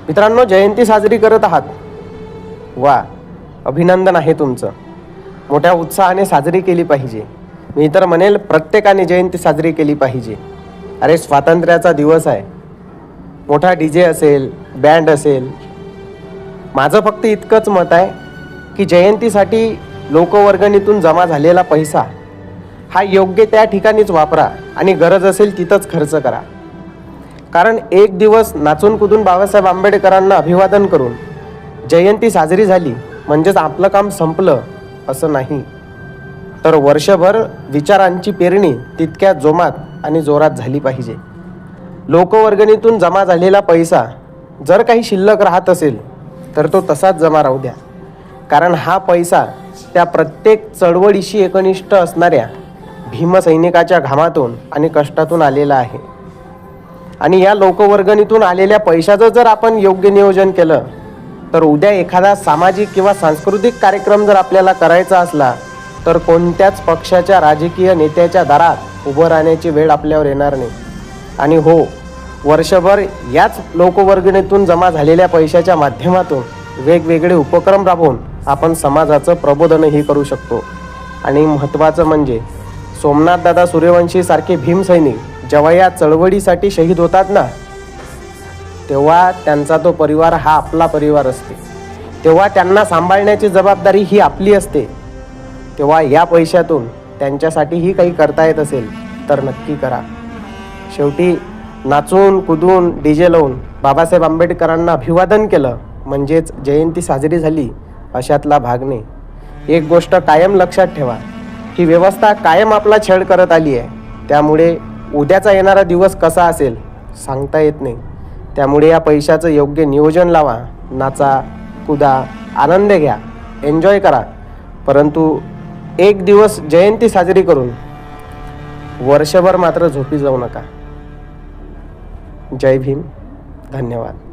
मित्रांनो, जयंती साजरी करत आहात, वा, अभिनंदन आहे तुमचं. मोठ्या उत्साहाने साजरी केली पाहिजे. मी तर म्हणेल प्रत्येकाने जयंती साजरी केली पाहिजे. अरे, स्वातंत्र्याचा दिवस आहे. मोठा DJ असेल, बँड असेल. माझं फक्त इतकंच मत आहे की जयंतीसाठी लोकवर्गणीतून जमा झालेला पैसा हा योग्य त्या ठिकाणीच वापरा आणि गरज असेल तिथंच खर्च करा. कारण एक दिवस नाचून कुदून बाबासाहेब आंबेडकरांना अभिवादन करून जयंती साजरी झाली म्हणजेच आपलं काम संपलं असं नाही, तर वर्षभर विचारांची पेरणी तितक्या जोमात आणि जोरात झाली पाहिजे. लोकवर्गणीतून जमा झालेला पैसा जर काही शिल्लक राहत असेल तर तो तसाच जमा राहू द्या. कारण हा पैसा त्या प्रत्येक चळवळीशी एकनिष्ठ असणाऱ्या भीमसैनिकाच्या घामातून आणि कष्टातून आलेला आहे. आणि या लोकवर्गणीतून आलेल्या पैशाचं जर आपण योग्य नियोजन केलं तर उद्या एखादा सामाजिक किंवा सांस्कृतिक कार्यक्रम जर आपल्याला करायचा असला तर कोणत्याच पक्षाच्या राजकीय नेत्याच्या दारात उभं राहण्याची वेळ आपल्यावर येणार नाही. आणि हो, वर्षभर याच लोकवर्गणीतून जमा झालेल्या पैशाच्या माध्यमातून वेगवेगळे उपक्रम राबवून आपण समाजाचं प्रबोधनही करू शकतो. आणि महत्त्वाचं म्हणजे सोमनाथदादा सूर्यवंशी सारखे भीमसैनिक जेव्हा या चळवळीसाठी शहीद होतात ना, तेव्हा त्यांचा तो परिवार हा आपला परिवार असते. तेव्हा त्यांना सांभाळण्याची जबाबदारी ही आपली असते. तेव्हा या पैशातून त्यांच्यासाठीही काही करता येत असेल तर नक्की करा. शेवटी नाचून कुदून DJ लावून बाबासाहेब आंबेडकरांना अभिवादन केलं म्हणजेच जयंती साजरी झाली अशातला भाग नाही. एक गोष्ट कायम लक्षात ठेवा, ही व्यवस्था कायम आपला छळ करत आली आहे. त्यामुळे उद्याचा येणारा दिवस कसा असेल सांगता येत नाही. त्यामुळे या पैशाचं योग्य नियोजन लावा, नाचा, कुदा, आनंद घ्या, एन्जॉय करा. परंतु एक दिवस जयंती साजरी करून वर्षभर मात्र झोपी जाऊ नका. जय भीम. धन्यवाद.